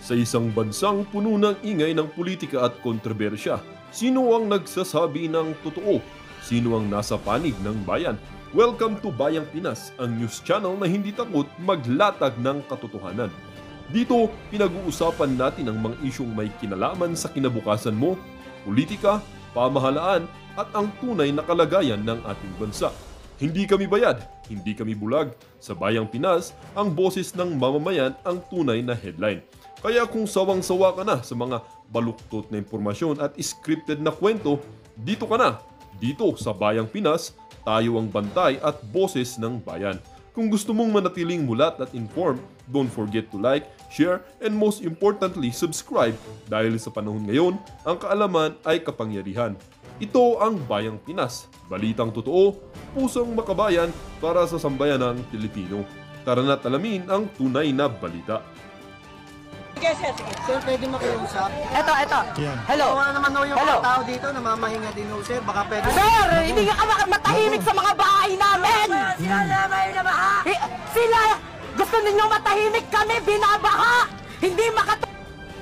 Sa isang bansang puno ng ingay ng politika at kontrobersya, sino ang nagsasabi ng totoo? Sino ang nasa panig ng bayan? Welcome to Bayang Pinas, ang news channel na hindi takot maglatag ng katotohanan. Dito, pinag-uusapan natin ang mga isyong may kinalaman sa kinabukasan mo, politika, pamahalaan, at ang tunay na kalagayan ng ating bansa. Hindi kami bayad, hindi kami bulag. Sa Bayang Pinas, ang boses ng mamamayan ang tunay na headline. Kaya kung sawang-sawa ka na sa mga baluktot na impormasyon at scripted na kwento, dito ka na. Dito sa Bayang Pinas, tayo ang bantay at boses ng bayan. Kung gusto mong manatiling mulat at informed, don't forget to like, share, and most importantly, subscribe dahil sa panahon ngayon, ang kaalaman ay kapangyarihan. Ito ang Bayang Pinas, balitang totoo, pusong makabayan para sa sambayanang Pilipino. Tara na't alamin ang tunay na balita. Sige, sige. Sir, pwede makiusap? Ito. Yan. Hello. Wala naman ho yung Hello. mga tao dito, namamahinga din ho, sir. Baka pwede... Sir, hindi ka matahimik sa mga bahay namin! Sila naman na baha! Sila! Gusto ninyong matahimik kami, binabaha! Hindi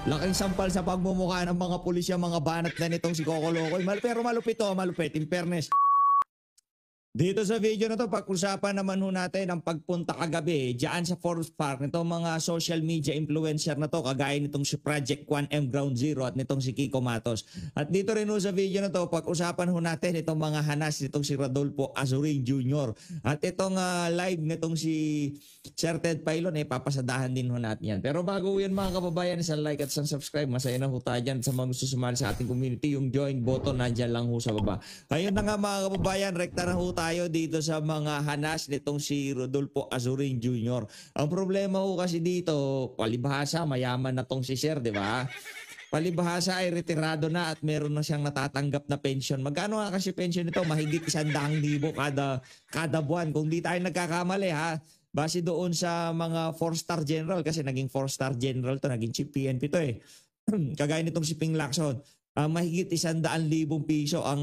Laking sampal sa pagmumukha ng mga pulisya, mga banat na nitong si Coco Locoy. Pero malupit to, malupit. In fairness. Dito sa video na to, pag-usapan naman ho natin ang pagpunta kagabi dyan sa Forest Park nitong mga social media influencer na to, kagaya nitong si Project 1M Ground Zero at nitong si Kiko Matos. At dito rin ho sa video na to, pag-usapan ho natin itong mga hanas nitong si Rodolfo Azurin Jr. At itong live nitong si Sir Ted Pailon, papasadahan din ho natin yan. Pero bago yan mga kababayan, isang like at isang subscribe. Masaya na ho tayo dyan sa mga gusto sumali sa ating community. Yung join button nandyan lang ho sa baba. Ayun na nga mga kababayan, rekta na ho tayo dito sa mga hanas nitong si Rodolfo Azurin Jr. Ang problema ho kasi dito, palibhasa, mayaman na tong si Sir, di ba? Palibhasa ay retirado na at meron na siyang natatanggap na pension. Magkano nga kasi pension nito? Mahigit 100,000 kada buwan. Kung di tayo nagkakamali ha, base doon sa mga 4-star general, kasi naging 4-star general to, naging chief PNP to eh. Kagaya nitong si Ping Lacson, mahigit 100,000 piso ang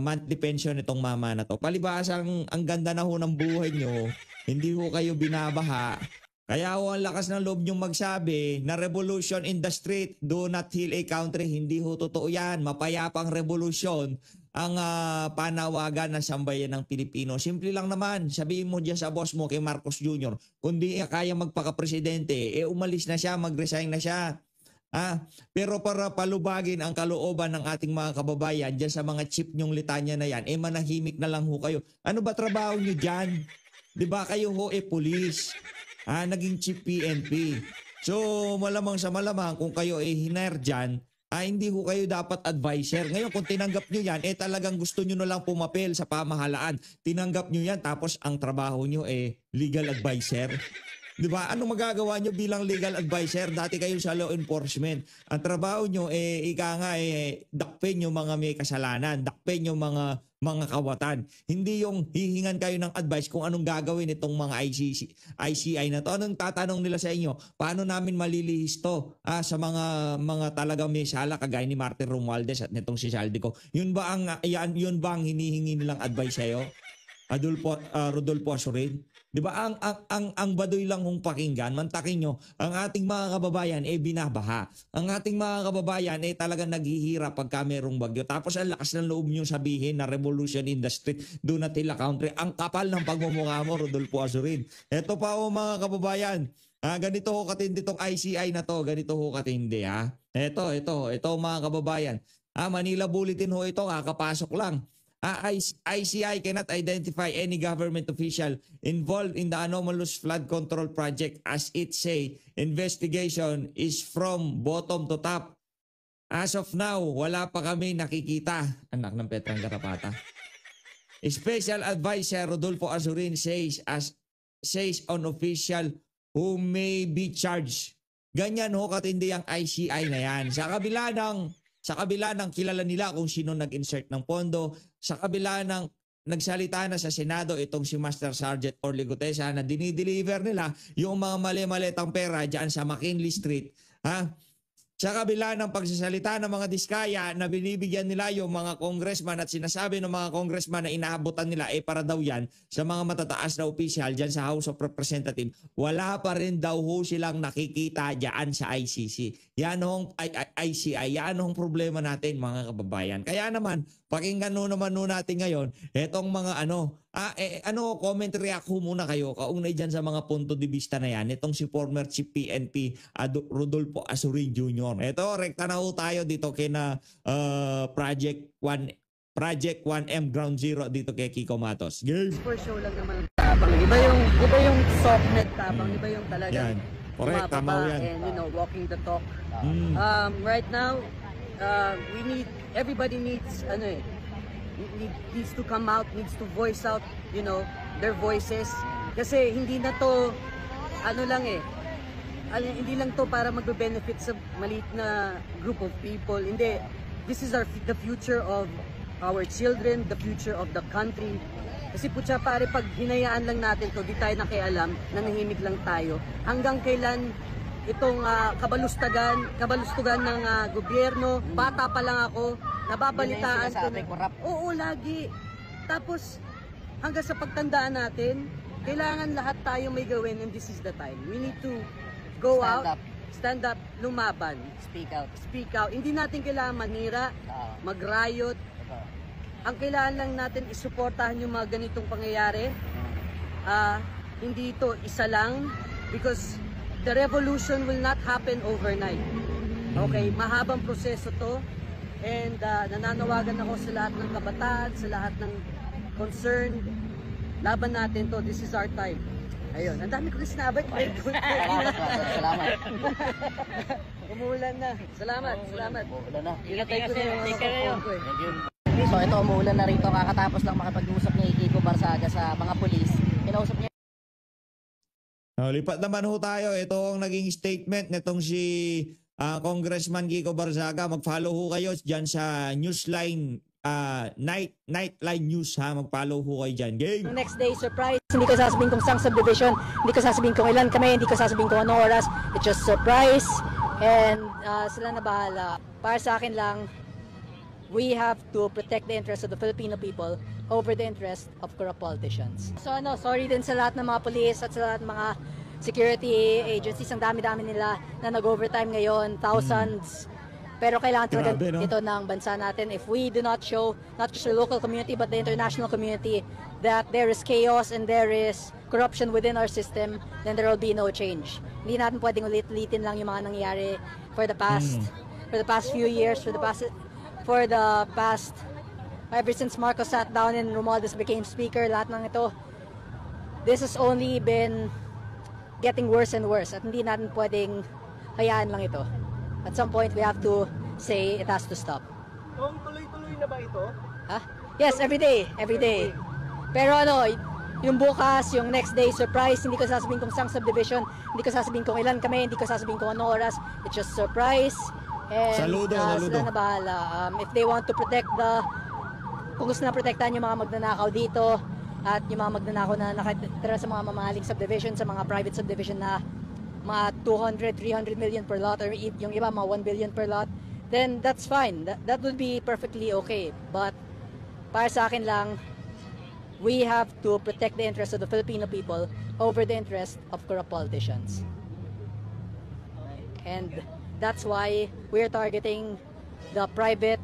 monthly pension nitong mama na to. Palibhasa ang ganda na ho ng buhay nyo, hindi ho kayo binabaha. Kaya ho ang lakas ng loob nyong magsabi na revolution in the street, do not heal a country. Hindi ho totoo yan. Mapayapang revolusyon ang panawagan ng sambayan ng Pilipino. Simple lang naman, sabihin mo dyan sa boss mo kay Marcos Jr., kung di kaya magpaka-presidente, umalis na siya, mag-resign na siya. Pero para palubagin ang kalooban ng ating mga kababayan dyan sa mga chip nyong litanya na yan, manahimik na lang ho kayo. Ano ba trabaho nyo dyan? Di ba kayo ho police? Naging chief PNP. So malamang sa malamang kung kayo hiner dyan, hindi ho kayo dapat advisor. Ngayon kung tinanggap nyo yan, talagang gusto nyo na lang pumapel sa pamahalaan. Tinanggap nyo yan tapos ang trabaho nyo legal advisor. Di ba? Anong magagawa nyo bilang legal advisor? Dati kayo sa law enforcement. Ang trabaho nyo, dakpin yung mga may kasalanan, dakpin yung mga kawatan. Hindi yung hihingan kayo ng advice kung anong gagawin itong mga ICI na to. Anong tatanong nila sa inyo? Paano namin malilihis to sa mga talagang may sala kagaya ni Martin Romualdez at nitong si Saldico? Yun ba ang hinihingi nilang advice sa'yo? Rodolfo Azurin? Di ba ang baduy lang hong pakinggan, mantakin nyo, ang ating mga kababayan binabaha. Ang ating mga kababayan talagang naghihirap pagka merong bagyo. Tapos ang lakas ng loob nyo sabihin na revolution in the street, do not heal a country. Ang kapal ng pagmumukha mo, Rodolfo Azurin. Ito pa mga kababayan, ganito ho katindi tong ICI na to, ganito ho katindi ha. Ito mga kababayan. Manila Bulletin ho ito, kakapasok lang. ICI cannot identify any government official involved in the anomalous flood control project as it say investigation is from bottom to top. As of now, wala pa kami nakikita. Anak ng Petrang Garapata. Special Advisor Rodolfo Azurin says on official who may be charged. Ganyan ho katindi ang ICI na yan. Sa kabila ng kilala nila kung sino nag-insert ng pondo, sa kabila ng nagsalita na sa Senado itong si Master Sergeant Orly Gutesa na dinideliver nila yung mga mali-malitang pera dyan sa McKinley Street, sa kabila ng pagsasalita ng mga diskaya na binibigyan nila yung mga congressman at sinasabi ng mga congressman na inaabutan nila para daw yan sa mga matataas na opisyal dyan sa House of Representatives, wala pa rin daw ho silang nakikita dyan sa ICC. Yan hong ICI, yan hong problema natin mga kababayan. Kaya naman, pakinggan naman natin ngayon etong mga comment react ho muna kayo kaugnay dyan sa mga punto de vista na yan. Itong si former Chief PNP Rodolfo Asurin Jr. Ito, rekta na ho tayo dito kina Project 1M Ground Zero dito kay Kiko Matos. Game! For show lang naman tapang. Iba yung soft net tapang. Iba yung talagang Yan. Correct, tama yan. and walking the talk. Right now, everybody needs needs to come out, needs to voice out, their voices. Kasi hindi na to, hindi lang to para magbe-benefit sa maliit na group of people. Hindi. This is the future of our children, the future of the country. Kasi putya pare, pag hinayaan lang natin to, di tayo nakialam, nanahimik lang tayo. Hanggang kailan itong kabalustugan ng gobyerno, bata pa lang ako, nababalitaan ko na. Oo, lagi. Tapos, hanggang sa pagtandaan natin, kailangan lahat tayo may gawin and this is the time. We need to go stand up, lumaban. Speak out. Hindi natin kailangan manira, mag-riot. Ang kailangan lang natin isuportahan yung mga ganitong pangyayari. Hindi ito isa lang because the revolution will not happen overnight. Okay, mahabang proseso to. And nananawagan ako sa lahat ng kabataan, sa lahat ng concerned. Laban natin to. This is our time. Ayun, ang dami ko rin sinabi. Salamat. Umuulan na. Salamat. Umuulan na. Inatay ko na yung mga kapon ko eh. Thank you. So ito, umuulan na rito. Kakatapos lang makapag-usap ni Kiko Barzaga sa mga pulis. Kinausap niya. Lipat naman ho tayo. Ito ang naging statement nitong si Congressman Kiko Barzaga. Mag-follow ho kayo dyan sa Newsline, Nightline News ha. Mag-follow ho kayo dyan. Game! Next day, surprise. Hindi ko sasabihin kung saan subdivision. Hindi ko sasabihin kung ilan kami. Hindi ko sasabihin kung anong oras. It's just surprise. And sila na bahala. Para sa akin lang, we have to protect the interests of the Filipino people over the interest of corrupt politicians. So sorry din sa lahat ng mga police at sa lahat ng mga security agencies. Ang dami-dami nila na nag-overtime ngayon, thousands. Pero kailangan talaga ito ng bansa natin. If we do not show, not just the local community but the international community, that there is chaos and there is corruption within our system, then there will be no change. Hindi natin pwedeng ulit-ulitin lang yung mga nangyayari for the past few years, for the past ever since Marcos sat down and Romualdez became speaker, lahat ng ito, this has only been getting worse and worse at hindi natin pwedeng hayaan lang ito. At some point we have to say it has to stop. Tuloy-tuloy na ba ito? Ha? Yes, every day. Pero yung bukas, yung next day, surprise, hindi ko sasabihin kung saan subdivision, hindi ko sasabihin kung ilan kami, hindi ko sasabihin kung anong oras, it's just surprise. And Saludo. sila na bahala. If they want to protect kung gusto na protektahan yung mga magnanakaw dito at yung mga magnanakaw na nakatira sa mga mamahaling subdivision, sa mga private subdivision na mga 200, 300 million per lot or yung iba mga 1 billion per lot, then that's fine. That would be perfectly okay. But para sa akin lang, we have to protect the interests of the Filipino people over the interest of corrupt politicians. And that's why we're targeting the private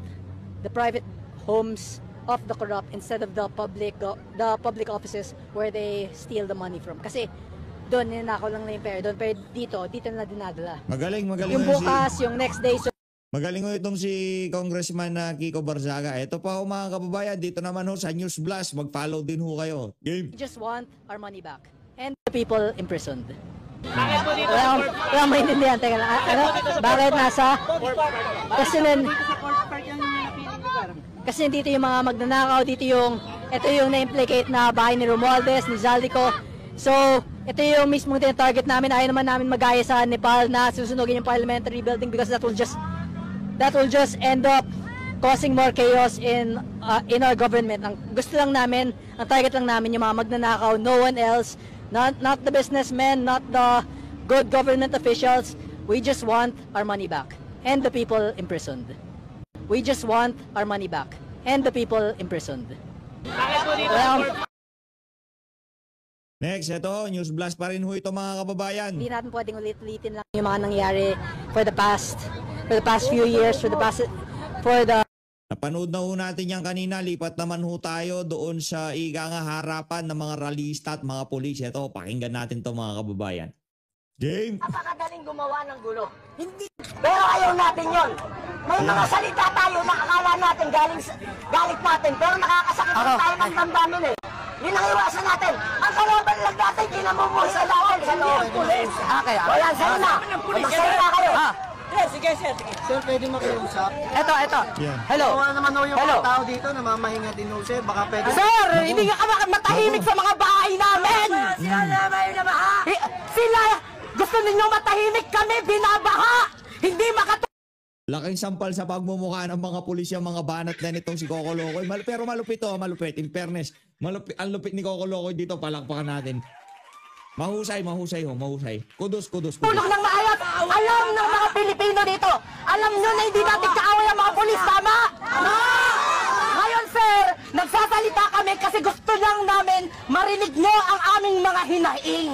homes of the corrupt instead of the public offices where they steal the money from. Kasi doon ninakaw lang na yung pera doon, pero dito na dinadala. Magaling Yung bukas, yung next day. Magaling ho itong si Congressman na Kiko Barzaga. Ito pa ho mga kababayan, dito naman ho sa News Blast, mag-follow din ho kayo. Game! We just want our money back and the people imprisoned. Wala maintindihan. Teka lang. Bakit nasa? Kasi dito yung mga magnanakaw, ito yung na-implicate na bahay ni Romualdez, ni Zaldico. So, ito yung mismong target namin. Ayaw naman namin magaya sa Nepal na susunugin yung parliamentary building because that will just end up causing more chaos in our government. Ang gusto lang namin, ang target lang namin yung mga magnanakaw, no one else. Not the businessmen, not the good government officials. We just want our money back. and the people imprisoned. We just want our money back and the people imprisoned. Next, ito, News Blast pa rin ho ito mga kababayan. Hindi natin pwedeng ulit-ulitin lang yung mga nangyari for the past few years, for the Napanood na ho natin yan kanina, lipat naman ho tayo doon sa ika nga harapan ng mga ralista at mga pulis. Ito, pakinggan natin to mga kababayan. Game! Napakadaling gumawa ng gulo. Hindi. Pero ayaw natin yon. May mga salita tayo na akala natin galit natin, pero nakakasakit tayo ng damdamin eh. Yun ang iwasan natin. Ang kalaban lang natin, kinamumuhay natin sa loob. Okay, wala, sa'yo na. Magsalita kayo. Sige. Sir, pwede makiusap? Eto. Yeah. Hello. Wala naman ho yung mga tao dito na mamahinga din ho, sir. Baka pwede... Sir, hindi ka matahimik sa mga bahay namin. Sila, gusto ninyo matahimik kami, binabaha. Hindi Laking sampal sa pagmumukha ng mga pulis yung mga banat na nitong si Coco Locoy. Pero malupit to, malupit. In fairness, ang lupit ni Coco Locoy dito, palakpakan natin. Mahusay ho, mahusay. Kudos. tulog ng maayos. Alam ng mga Pilipino dito. Alam nyo na hindi natin kaaway ang mga pulis, tama? Ngayon, sir, nagsasalita kami kasi gusto lang namin marinig nyo ang aming mga hinaing.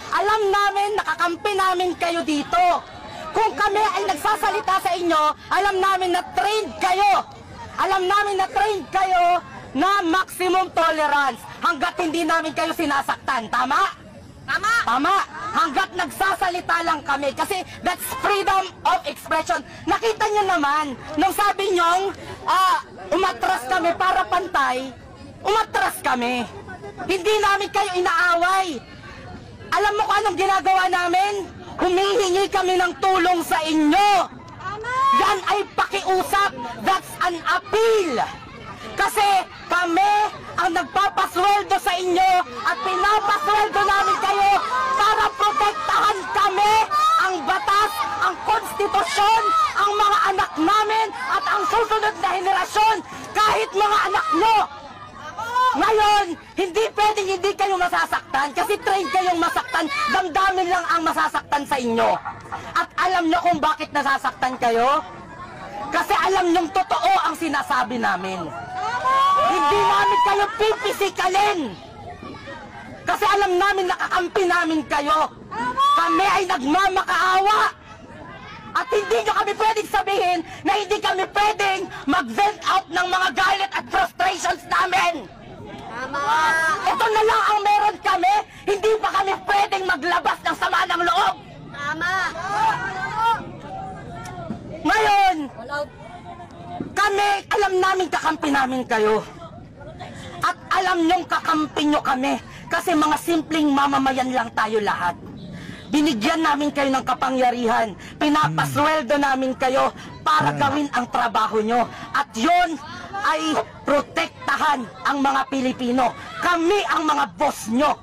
Alam namin, nakakampi namin kayo dito. Kung kami ay nagsasalita sa inyo, alam namin na trained kayo. Alam namin na trained kayo na maximum tolerance hanggat hindi namin kayo sinasaktan. Tama? Tama. Hanggat nagsasalita lang kami kasi that's freedom of expression. Nakita nyo naman, nung sabi nyong umatras kami para pantay, umatras kami. Hindi namin kayo inaaway. Alam mo kung anong ginagawa namin? Humihingi kami ng tulong sa inyo. Yan ay pakiusap. That's an appeal. Kasi kami ang nagpapasweldo sa inyo at pinapasweldo namin kayo para protektahan kami, ang batas, ang konstitusyon, ang mga anak namin at ang susunod na henerasyon, kahit mga anak nyo. Ngayon, hindi pwedeng hindi kayo masasaktan kasi train kayong masaktan, damdamin lang ang masasaktan sa inyo. At alam nyo kung bakit nasasaktan kayo? Kasi alam nyong totoo ang sinasabi namin. Hindi namin kayo pipisikalin. Kasi alam namin nakakampi namin kayo. Kami ay nagmamakaawa. At hindi nyo kami pwedeng sabihin na hindi kami pwedeng mag-vent out ng mga galit at frustrations namin. Ito na lang ang meron kami. Hindi pa kami pwedeng maglabas ng sama ng loob. Ngayon, kami, alam namin kakampi namin kayo. At alam nyong kakampi nyo kami. Kasi mga simpleng mamamayan lang tayo lahat. Binigyan namin kayo ng kapangyarihan. Pinapasweldo namin kayo para gawin ang trabaho nyo. At yon ay protektahan ang mga Pilipino. Kami ang mga boss nyo.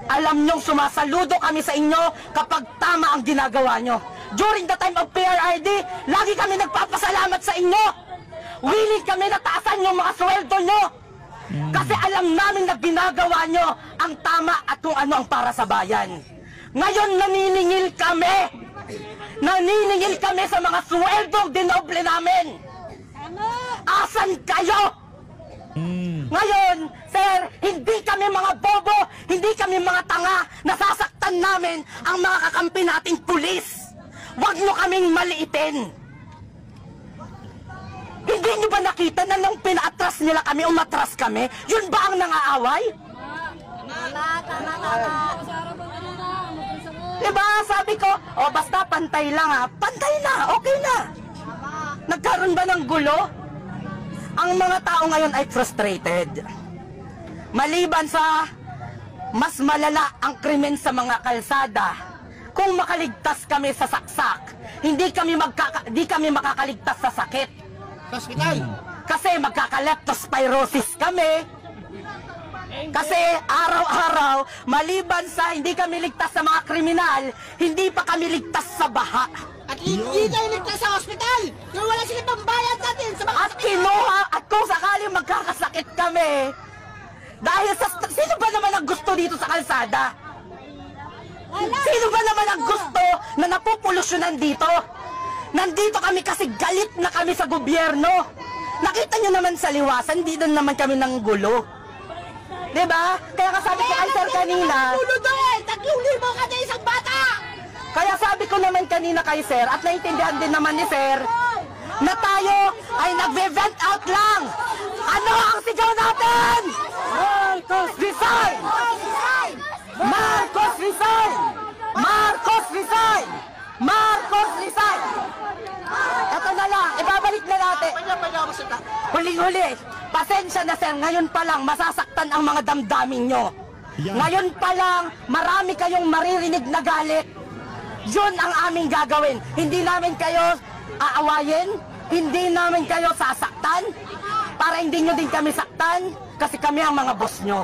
Alam nyong sumasaludo kami sa inyo kapag tama ang ginagawa nyo. During the time of PRRD, lagi kami nagpapasalamat sa inyo. Willing kami na taasan yung mga sweldo nyo. Kasi alam namin na ginagawa nyo ang tama at kung ano ang para sa bayan. Ngayon naniningil kami. Naniningil kami sa mga sweldong dinoble namin. Asan kayo? Ngayon, sir, hindi kami mga bobo, hindi kami mga tanga, nasasaktan namin ang mga kakampi nating pulis. Huwag nyo kaming maliitin. Hindi nyo ba nakita na nung pinaatras nila kami, umatras kami? Yun ba ang nangaaway? Diba, sabi ko, basta pantay lang ha. Pantay na, okay na. Nagkaroon ba ng gulo? Ang mga tao ngayon ay frustrated. Maliban sa mas malala ang krimen sa mga kalsada, kung makaligtas kami sa saksak, hindi kami makakaligtas sa sakit. Hospital! Kasi magkaka-leptospirosis kami. Kasi araw-araw, maliban sa hindi kami ligtas sa mga kriminal, hindi pa kami ligtas sa baha. At hindi tayo ligtas sa hospital! Kung wala sila pambayad natin sa mga At kinuha, at kung sakaling magkakasakit kami, dahil sa... Sino ba naman ang gusto dito sa kalsada? Sino ba naman ang gusto na napupolusyonan dito? Nandito kami kasi galit na kami sa gobyerno. Nakita nyo naman sa liwasan, hindi doon naman kami ng gulo. Diba? Kaya kasabi ko kay sir kanina... Gulo doon! 3,000 ka na isang bata! Kaya sabi ko naman kanina kay sir, at naintindihan din naman ni sir, na tayo ay nagve-vent out lang. Ano ang sigaw natin? Marcos resign! Marcos resign! Marcos resign! Marcos resign! Ito na lang, ibabalik na natin. Huli-huli, pasensya na sir, ngayon pa lang masasaktan ang mga damdamin nyo. Ngayon pa lang, marami kayong maririnig na galit. Yun ang aming gagawin. Hindi namin kayo aawayin, hindi namin kayo sasaktan, para hindi nyo din kami saktan, kasi kami ang mga boss nyo.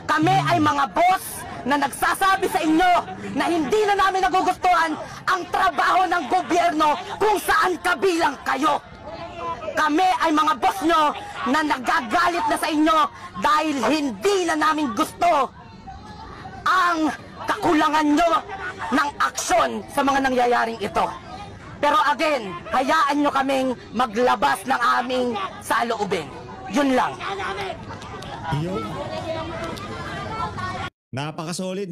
Kami ay mga boss na nagsasabi sa inyo na hindi na namin nagugustuhan ang trabaho ng gobyerno kung saan kabilang kayo. Kami ay mga boss nyo na nagagalit na sa inyo dahil hindi na namin gusto ang kakulangan nyo ng aksyon sa mga nangyayaring ito. Pero again, hayaan nyo kaming maglabas ng aming saloobin. Yun lang. Napakasolid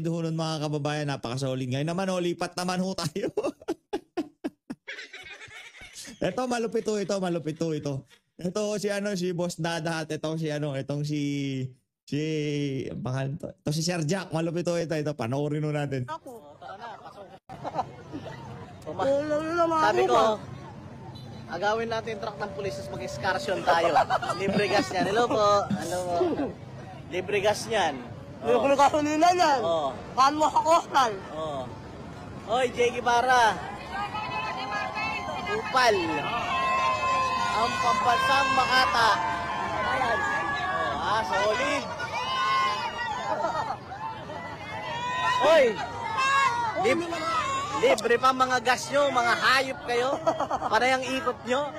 ho nun mga kababayan, napakasolid. Ngayon naman ho, lipat naman ho tayo. Ito, malupit ho ito. Ito si Boss Dada at itong si Sir Jack, malupit ho ito, panoorin ho natin. Sabi ko, agawin natin yung truck ng pulis, mag-excursion tayo. Libre gas niyan. Hello po. Libre gas niyan. Libre gasolina yan. Oo. Paano mo sa coastal? Oo. Hoy, Jay Guevara. Upal. Ang pampansang Makata. Ayan. Solid. Hoy. Libre pa mga gas nyo, mga hayop kayo. Parang ikot nyo.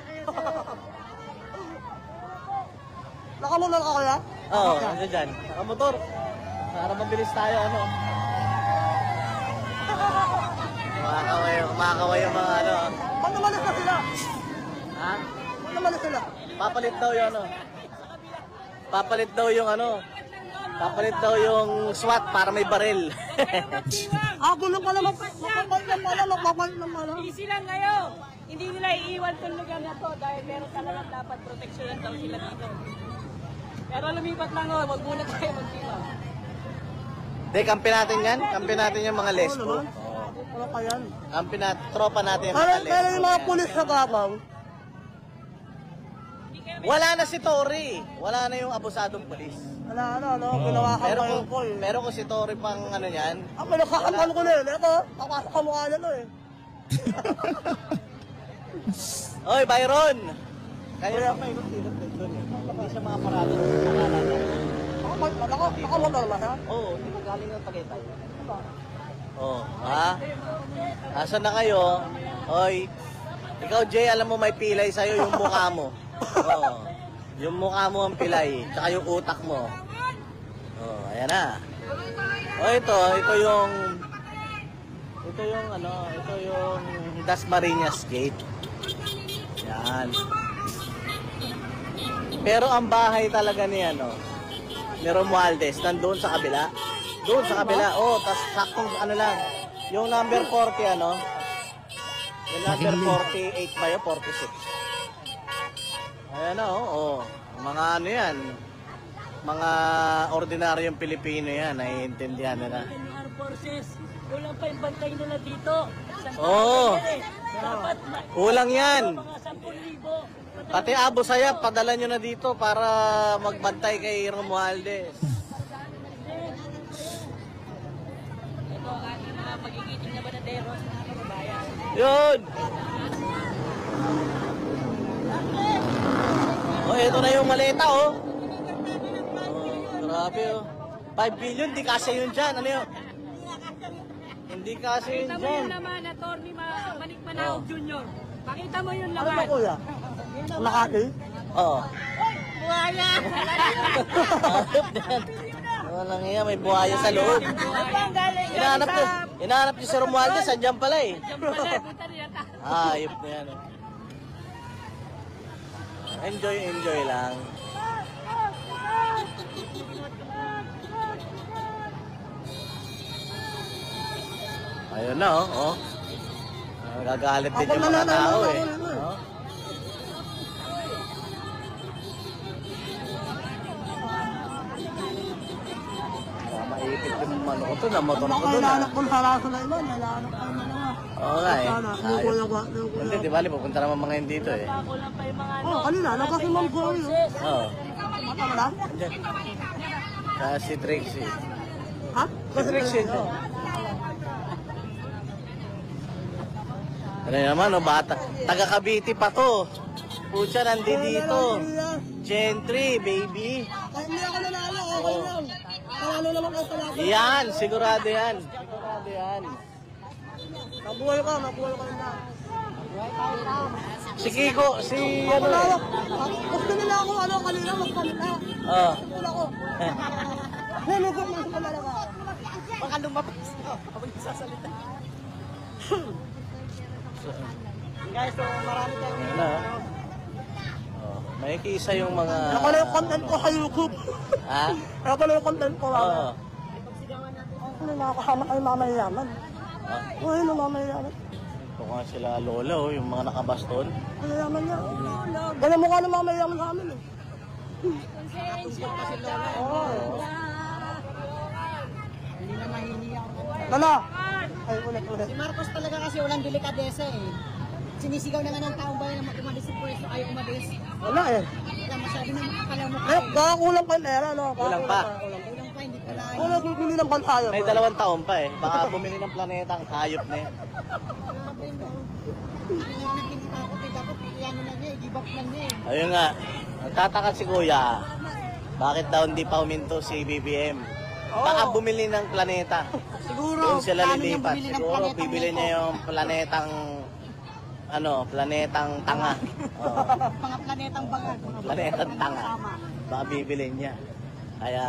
Nakamotor ka kaya? Oo, ano dyan? Nakamotor. Para mabilis tayo, ano? Kumakaway yung mga ano. Ba't namalis na sila? Ha? Ba't namalis sila? Papalit daw yung ano. Papalit daw yung ano. Papalit daw yung SWAT para may baril. Gulo ka naman. Magpapalit na pala. Easy lang kayo. Hindi nila iiwan tong lugar na to dahil meron talagang dapat proteksyonan daw sila dito. Pero lumipat lang ho, wag muna tayo magdiwa. Hindi, kampi natin yan. Kampi natin yung mga lesbo. Ano pa yan? Kampi natin, tropa natin yung mga lesbo. Pero yung mga pulis sa Davao. Wala na si Tory. Wala na yung abusadong pulis. Ginawa ka Meron ko eh. ko si Tory pang ano yan. Pinagkakampan ko na yun. Ito, papasok ka mukha na to eh. Oy, Byron! Kaya pa ilot-ilot doon eh. Hindi siya mga parado sa pangalan. Nakamotor ba siya? Oo, hindi ka galing ng Tagaytay. Oo, ha? Asan na kayo? Oy, ikaw Jay, alam mo may pilay sa'yo yung mukha mo. Oo, yung mukha mo ang pilay, tsaka yung utak mo. Oo, ayan na. O ito yung Dasmariñas Gate. Yan. Pero ang bahay talaga ni ni Romualdez nandoon sa kabila. Doon sa kabila. Oh, tas saktong ano lang. Yung number 40 yung number 48 ba yun? 46. Ayan na oh. Mga ano yan. Mga ordinaryong Pilipino yan. Naiintindihan nila. Armed Forces, kulang pa yung bantay nila dito. Oo. Dapat Kulang yan. mga 10,000. Pati Abu Sayyaf, padala nyo na dito para magbantay kay Romualdez. Ito ang ating mga magigiting na banadero sa mga kababayan. Yun! Oh, ito na yung maleta, oh. Grabe, oh. 5 billion, di kasi yun dyan. Ano yun? Hindi kasi yun Pakita mo dyan. yun naman, Atty. Manik Manaog Jr. Pakita mo yun Ano naman. ba kuya? Makati? Oo. Buhaya! Walang iya, may buhaya sa loob. Hinahanap niyo si Romualdez, andyan pala eh. Ayop na yan. Enjoy lang. Ayun na, oh. Nagagalit din yung mga tao eh. Oh. Maipit yung ano ko to, na motor ko doon. Kailangan kong haraso na iba, kailangan ko na naman. Oo nga eh. Hindi, di bali, pupunta naman mga yun dito eh. Kanina, nakasimam ko yun. Oo. Mata mo lang? Si Trixie. Ha? Si Trixie. Ano naman, no, bata. Taga Cavite pa to. Pucha, nandito. Gentry, baby. Hindi ako nanalo, okay lang. Nanalo naman kayo sa laban. Yan, sigurado yan. Sigurado yan. Mabuhay ka na. Si Kiko, si ano eh. Gusto nila ako, kanina, magpalita. Oo. Wala ko. Nalugod na sa malaka. Baka lumabas na. Habang sasalita. Guys, so marami tayong Ano? Oh, may kisa yung mga... Ano pala yung content ko sa YouTube? Ha? Ano pala yung content ko? Oo. Ano nakakahama kayo mamayaman? Uy, ano mamayaman? Ito nga sila lola, oh, yung mga nakabaston. Mayaman niya. Ganyan mukha ng mamayaman sa amin eh. Oo. Lala! Ay, ulit. Si Marcos talaga kasi walang delikadesa eh. Sinisigaw naman ng taong bayan na umalis sa pwesto, ayaw umalis. Wala eh. Wala masabi ng akala mo Eh, kulang pa yung pera, no? Kulang pa. kulang pa, hindi pala. Ano bibili ng bantayo? May 2 taon pa eh. Baka bumili ng planetang hayop na yan. Nakikita ko, dapat iyan na niya, give up na niya eh. Ayun nga, nagtataka si Kuya, bakit daw hindi pa huminto si BBM? Baka bumili ng planeta. Siguro, Doon sila plano niyang lilipat. bumili ng Siguro planetang bibili ito. niya yung planetang tanga. Oo, Mga planetang bagad. planetang tanga. Baka bibili niya. Kaya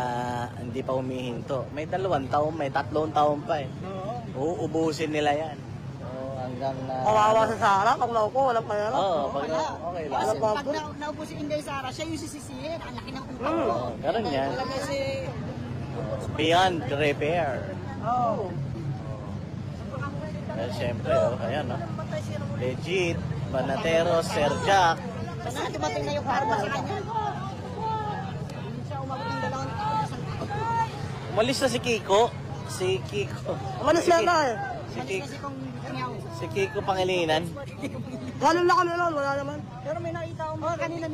hindi pa humihinto. May 2 taon, may 3 taon pa eh. Uubusin nila yan. Hanggang na... Kawawa sa Sara, pag naupo, walang pera. Oo, pag okay lang. Kasi pag naupo si Inday Sara, siya yung sisisihin. Ang laki ng utang ko. Oo, ganun yan. Talaga si... Beyond repair. Oh. Well, siyempre, ayan, no? Legit, Banatero, Sir Jack. Sana dumating na yung karma sa kanya. Hindi siya umabot ng 2 taon. Umalis na si Kiko. Si Kiko. Umalis na nga eh. Si Kiko. Kasi kung kanyaw. Si Kiko Pangilinan. Ganun lang kami nun, wala naman. Pero may nakita ko mga kanina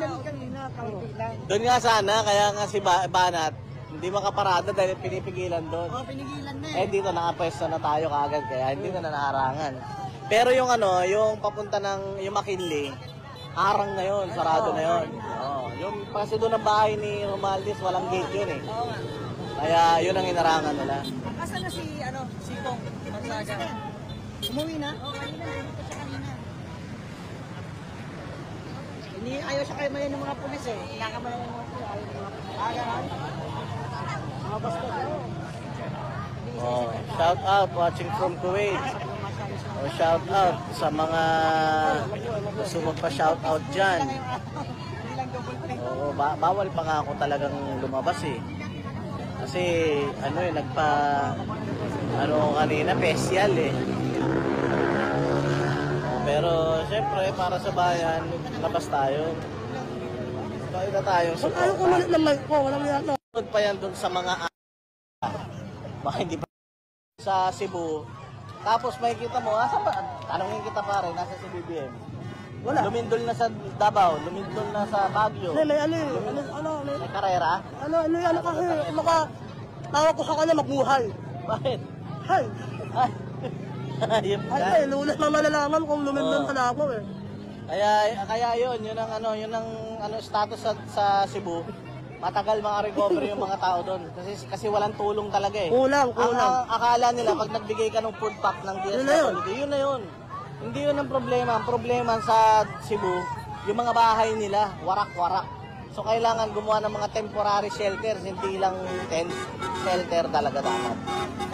kaunti lang. Doon nga sana, kaya nga si Banat, hindi makaparada dahil pinipigilan doon. Oh, pinigilan na eh. Eh dito nakapwesto na tayo kaagad kaya hindi na naharangan. Pero yung yung papunta ng yung McKinley, harang na yun, sarado na yun. Oh, yung kasi doon ang bahay ni Romualdez, walang gate yun eh. Kaya yun ang inarangan nila. Asan na si Kong Gonzaga? Umuwi na? Oo, kanina nandito siya kanina. Ayaw siya kayo mali ng mga pulis eh. Kinakamalan ng mga pulis. Ayaw ng mga pulis. Gano'n? Mga bastos. Oh, shout out watching from Kuwait. Oh, shout out sa mga gusto magpa-shout out diyan. Oo, bawal pa nga ako talagang lumabas eh. Kasi kanina special eh. Pero siyempre para sa bayan, labas tayo. Tayo na tayong Kung ayaw kumalit ng mic ko, walang yata. sunod pa yan dun sa mga baka hindi pa sa Cebu. Tapos makikita mo, tanongin kita pare, nasa si BBM. Wala. Lumindol na sa Davao, lumindol na sa Baguio. May May karera? kasi, tawag ko sa kanya magbuhay. Bakit? Hay! Ayun Ay, lunas na malalaman kung lumindon sa Davao eh. Kaya yun ang status sa Cebu. Matagal maka-recover yung mga tao doon. Kasi walang tulong talaga eh. Kulang. Ang akala nila pag nagbigay ka ng food pack ng DSWD, yun na yun. Hindi yun ang problema. Ang problema sa Cebu, yung mga bahay nila, warak-warak. So kailangan gumawa ng mga temporary shelters, hindi lang tent shelter talaga dapat.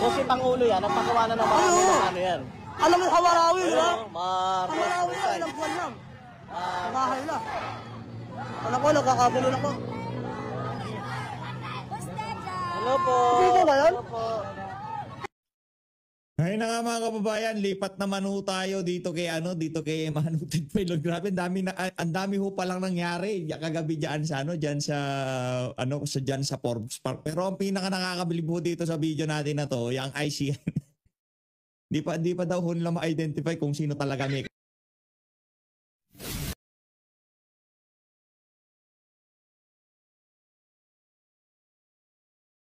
So si Pangulo yan, nagpagawa na ng ano yan. Alam mo, Hawarawi, di ba? Marcos, Hawarawi na, ilang buwan lang. Bahay na. Alam ko, nagkakabulo ako. Hello po. Dito ba yan? Hello po. Ngayon na nga mga kababayan, lipat naman ho tayo dito kay Manu Tigpilo. Grabe, ang dami ho palang nangyari kagabi diyan sa diyan sa Forbes Park. Pero ang pinaka nakakabilib ho dito sa video natin na to, yung ICN. Di pa daw ho nila ma-identify kung sino talaga may